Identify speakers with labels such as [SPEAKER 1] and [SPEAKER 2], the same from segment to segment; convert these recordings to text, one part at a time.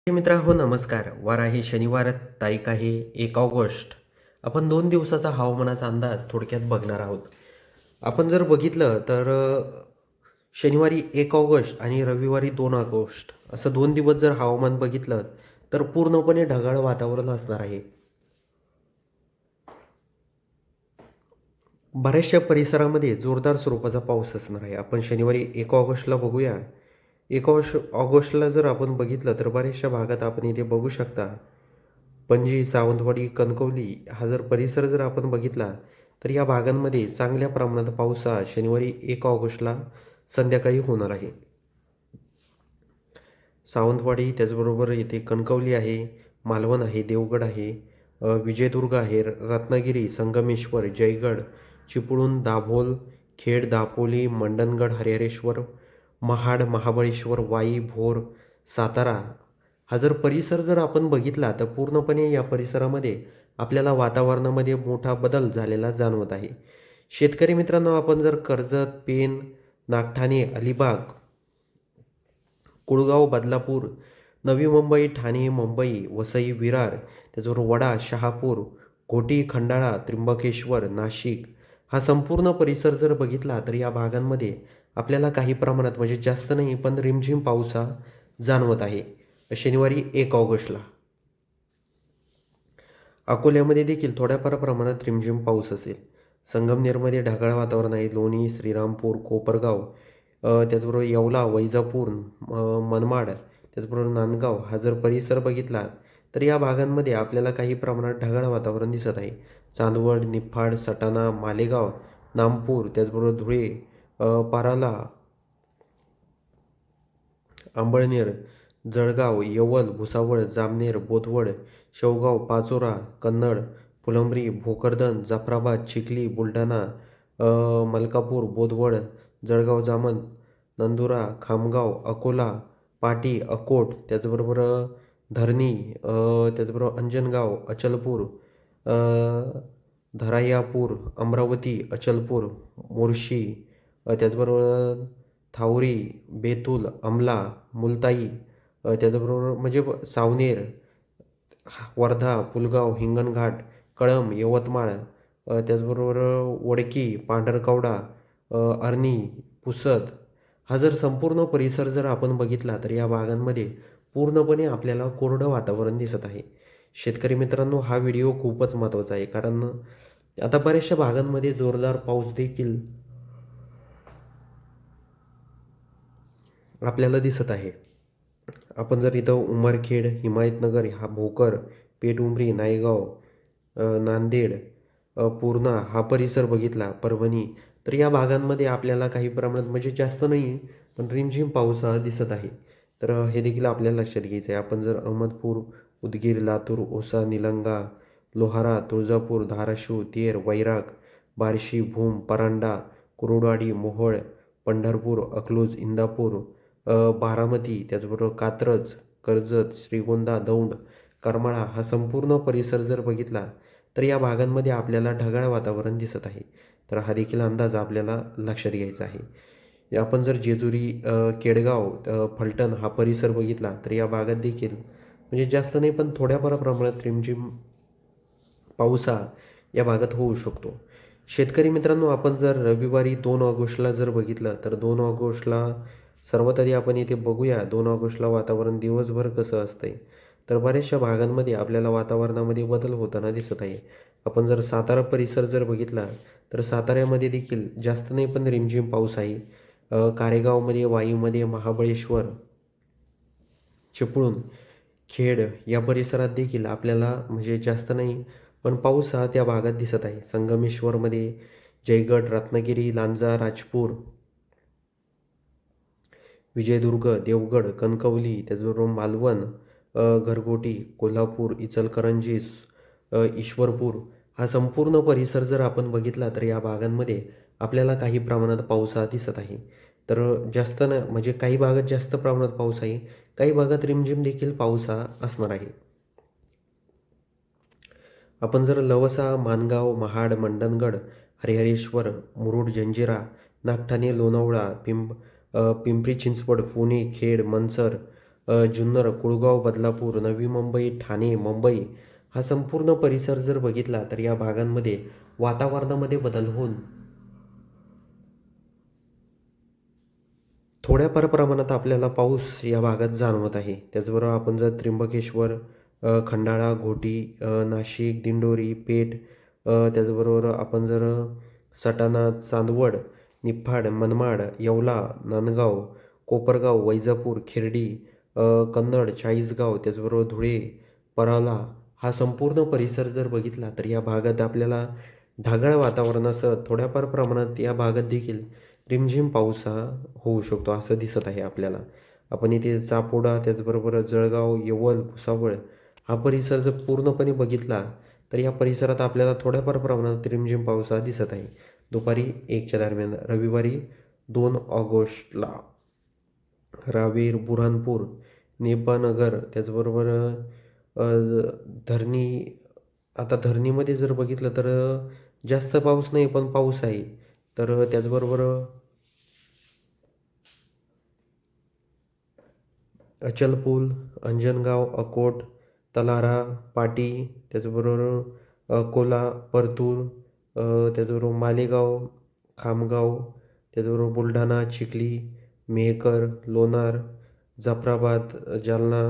[SPEAKER 1] मित्रा हो नमस्कार. वार आहे शनिवार, तारीख आहे 1 ऑगस्ट. आपण 2 दिवसाचा हवामानाचा अंदाज थोडक्यात बघणार आहोत. आपण जर बघितलं तर शनिवारी 1 ऑगस्ट आणि रविवारी 2 ऑगस्ट असं 2 दिवस जर हवामान बघितलं तर पूर्णपणे ढगाळ वातावरण असणार आहे. बऱ्याचशा परिसरामध्ये जोरदार स्वरूपाचा पाऊस असणार आहे. आपण शनिवारी 1 ऑगस्टला बघूया. 1 ऑगस्टला जर आपण बघितलं तर बऱ्याचशा भागात आपण इथे बघू शकता. पणजी, सावंतवाडी, कणकवली हा जर परिसर जर आपण बघितला तर या भागांमध्ये चांगल्या प्रमाणात पाऊस हा शनिवारी 1 ऑगस्टला संध्याकाळी होणार आहे. सावंतवाडी त्याचबरोबर इथे कणकवली आहे, मालवण आहे, देवगड आहे, विजयदुर्ग आहे, रत्नागिरी, संगमेश्वर, जयगड, चिपळूण, दाभोळ, खेड, दापोली, मंडणगड, हरिहरेश्वर, महाड, महाबळेश्वर, वाई, भोर, सातारा हा जर परिसर जर आपण बघितला तर पूर्णपणे या परिसरामध्ये आपल्याला वातावरणामध्ये मोठा बदल झालेला जाणवत आहे. शेतकरी मित्रांनो, आपण जर कर्जत, पेण, नागठाणे, अलिबाग, कुळगाव, बदलापूर, नवी मुंबई, ठाणे, मुंबई, वसई, विरार, त्याचबरोबर वडा, शहापूर, घोटी, खंडाळा, त्र्यंबकेश्वर, नाशिक हा संपूर्ण परिसर जर बघितला तर या भागांमध्ये आपल्याला काही प्रमाणात म्हणजे जास्त नाही पण रिमझिम पाऊस हा जाणवत आहे शनिवारी 1 ऑगस्टला. अकोल्यामध्ये देखील थोड्याफार प्रमाणात रिमझिम पाऊस असेल. संगमनेरमध्ये ढगाळ वातावरण आहे. लोणी, श्रीरामपूर, कोपरगाव, त्याचबरोबर येवला, वैजापूर, मनमाड, त्याचबरोबर नांदगाव हा जर परिसर बघितला तर या भागांमध्ये आपल्याला काही प्रमाणात ढगाळ वातावरण दिसत आहे. चांदवड, निफाड, सटाणा, मालेगाव, नामपूर, त्याचबरोबर धुळे, पाराला, अंबळनेर, जळगाव, यवल, भुसावळ, जामनेर, बोदवड, शेवगाव, पाचोरा, कन्नड, फुलंब्री, भोकरदन, जाफराबाद, चिखली, बुलढाणा, मलकापूर, बोदवड, जळगाव, जामन, नंदुरा, खामगाव, अकोला, पाटी, अकोट, त्याचबरोबर धरणी, त्याचबरोबर अंजनगाव, अचलपूर, धरायापूर, अमरावती, अचलपूर, मोर्शी, त्याचबरोबर थावरी, बेतूल, अंमला, मुलताई, त्याचबरोबर म्हणजे सावनेर, वर्धा, पुलगाव, हिंगणघाट, कळंब, यवतमाळ, त्याचबरोबर वडकी, पांढरकवडा, अर्णी, पुसद हा जर संपूर्ण परिसर जर आपण बघितला तर या भागांमध्ये पूर्णपणे आपल्याला कोरडं वातावरण दिसत आहे. शेतकरी मित्रांनो, हा व्हिडिओ खूपच महत्त्वाचा आहे कारण आता बऱ्याचशा भागांमध्ये जोरदार पाऊस देखील आपल्याला दिसत आहे. आपण जर इथं उमरखेड, हिमायतनगर, हा भोकर, पेठउमरी, नायगाव, नांदेड, पूर्णा हा परिसर बघितला, परभणी, तर या भागांमध्ये आपल्याला काही प्रमाणात म्हणजे जास्त नाही पण रिमझिम पाऊस हा दिसत आहे. तर हे देखील आपल्याला लक्षात घ्यायचं आहे. आपण जर अहमदपूर, उदगीर, लातूर, औसा, निलंगा, लोहारा, तुळजापूर, धाराशिव, तेर, वैराग, बार्शी, भूम, परांडा, कुरुडवाडी, मोहोळ, पंढरपूर, अकलूज, इंदापूर, बारामती, त्याचबरोबर कात्रज, कर्जत, श्रीगोंदा, दौंड, करमाळा हा संपूर्ण परिसर जर बघितला तर या भागांमध्ये आपल्याला ढगाळ वातावरण दिसत आहे. तर हा देखील अंदाज आपल्याला लक्षात घ्यायचा आहे. आपण जर जेजुरी, केडगाव, फलटण हा परिसर बघितला तर या भागात देखील म्हणजे जास्त नाही पण थोड्याफार प्रमाणात रिमझिम पाऊस हा या भागात होऊ शकतो. शेतकरी मित्रांनो, आपण जर रविवारी 2 ऑगस्टला जर बघितलं तर 2 ऑगस्टला सर्वात आधी आपण इथे बघूया 2 ऑगस्टला वातावरण दिवसभर कसं असतंय. तर बऱ्याचशा भागांमध्ये आपल्याला वातावरणामध्ये बदल होताना दिसत आहे. आपण जर सातारा परिसर जर बघितला तर साताऱ्यामध्ये देखील जास्त नाही पण रिमझिम पाऊस आहे. कारेगावमध्ये, वाईमध्ये, महाबळेश्वर, चिपळूण, खेड या परिसरात देखील आपल्याला म्हणजे जास्त नाही पण पाऊस हा त्या भागात दिसत आहे. संगमेश्वरमध्ये, जयगड, रत्नागिरी, लांजा, राजपूर, विजयदुर्ग, देवगड, कणकवली, त्याचबरोबर मालवण, घरगोटी, कोल्हापूर, इचलकरंजी, ईश्वरपूर हा संपूर्ण परिसर जर आपण बघितला तर या भागांमध्ये आपल्याला काही प्रमाणात पाऊस हा दिसत आहे. तर जास्त ना म्हणजे काही भागात जास्त प्रमाणात पाऊस आहे, काही भागात रिमझिम देखील पाऊस हा असणार आहे. आपण जर लवसा, मानगाव, महाड, मंडणगड, हरिहरेश्वर, मुरुड, जंजिरा, नागठाणे, लोणावळा, पिंपरी चिंचवड, पुणे, खेड, मनसर, जुन्नर, कुळगाव, बदलापूर, नवी मुंबई, ठाणे, मुंबई हा संपूर्ण परिसर जर बघितला तर या भागांमध्ये वातावरणामध्ये बदल होऊन थोड्याफार प्रमाणात आपल्याला पाऊस या भागात जाणवत आहे. त्याचबरोबर आपण जर त्र्यंबकेश्वर, खंडाळा, घोटी, नाशिक, दिंडोरी, पेठ, त्याचबरोबर आपण जर सटाणा, चांदवड, निफाड, मनमाड, येवला, नांदगाव, कोपरगाव, वैजापूर, खिर्डी, कन्नड, चाळीसगाव, त्याचबरोबर धुळे, पराला हा संपूर्ण परिसर जर बघितला तर या भागात आपल्याला ढगाळ वातावरणासह थोड्याफार प्रमाणात या भागात देखील रिमझिम पाऊस हा होऊ शकतो असं दिसत आहे आपल्याला. आपण इथे चापोडा, त्याचबरोबर जळगाव, यवल, भुसावळ हा परिसर जर पूर्णपणे बघितला तर या परिसरात आपल्याला थोड्याफार प्रमाणात रिमझिम पाऊस हा दिसत आहे. दुपारी 1च्या दरम्यान रविवारी 2 ऑगस्टला रावेर, बुऱ्हाणपूर, नेपानगर, त्याचबरोबर अ, धरणी. आता धरणीमध्ये जर बघितलं तर जास्त पाऊस नाही पण पाऊस आहे. तर त्याचबरोबर अचलपूर, अंजनगाव, अकोट, तलारा, पाटी, त्याचबरोबर अकोला, परतूर, त्याचबरोबर मालेगाव, खामगाव, त्याचबरोबर बुलढाणा, चिखली, मेहकर, लोणार, जाफराबाद, जालना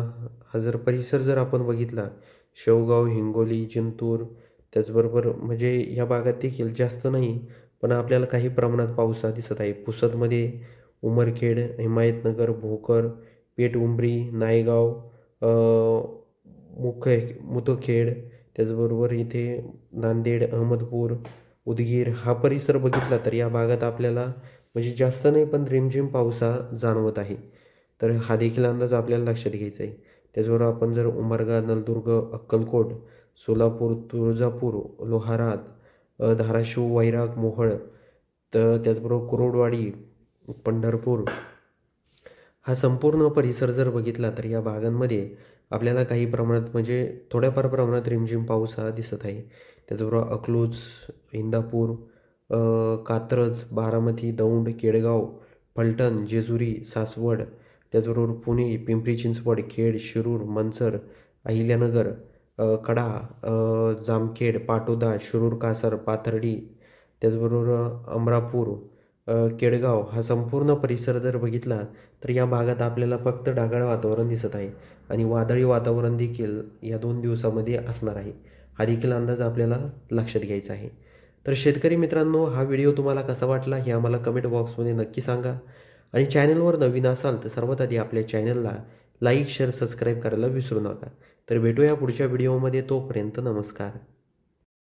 [SPEAKER 1] हा जर परिसर जर आपण बघितला, शेवगाव, हिंगोली, जिंतूर, त्याचबरोबर म्हणजे या भागात देखील जास्त नाही, पण आपल्याला काही प्रमाणात पाऊस हा दिसत आहे. पुसदमध्ये, उमरखेड, हिमायतनगर, भोकर, पेठउंबरी, नायगाव, अ, मुदखेड, त्याचबरोबर इथे नांदेड, अहमदपूर, उदगीर हा परिसर बघितला तर या भागात आपल्याला म्हणजे जास्त नाही पण रिमझिम पाऊस हा जाणवत आहे. तर हा देखील अंदाज आपल्याला लक्षात घ्यायचा आहे. त्याचबरोबर आपण जर उमरगा, नलदुर्ग, अक्कलकोट, सोलापूर, तुळजापूर, लोहारा, धाराशिव, वैराग, मोहोळ, तर त्याचबरोबर कुरोडवाडी, पंढरपूर हा संपूर्ण परिसर जर बघितला तर या भागांमध्ये आपल्याला काही प्रमाणात म्हणजे थोड्याफार प्रमाणात रिमझिम पाऊस हा दिसत आहे. त्याचबरोबर अकलूज, इंदापूर, कात्रज, बारामती, दौंड, केडगाव, फलटण, जेजुरी, सासवड, त्याचबरोबर पुणे, पिंपरी चिंचवड, खेड, शिरूर, मंचर, अहिल्यानगर, कडा, जामखेड, पाटोदा, शिरूर, कासार, पाथर्डी, त्याचबरोबर अमरापूर, केडगाव हा संपूर्ण परिसर जर बघितला तर या भागात आपल्याला फक्त ढगाळ वातावरण दिसत आहे आणि वादळी वातावरण देखील या 2 दिवसामध्ये असणार आहे. हा देखील अंदाज आपल्याला लक्षात घ्यायचा आहे. तर शेतकरी मित्रांनो, हा व्हिडिओ तुम्हाला कसा वाटला हे आम्हाला कमेंट बॉक्समध्ये नक्की सांगा आणि चॅनलवर नवीन असाल तर सर्वात आधी आपल्या चॅनलला लाईक, शेअर, सबस्क्राईब करायला विसरू नका. तर भेटूया पुढच्या व्हिडिओमध्ये. तोपर्यंत नमस्कार.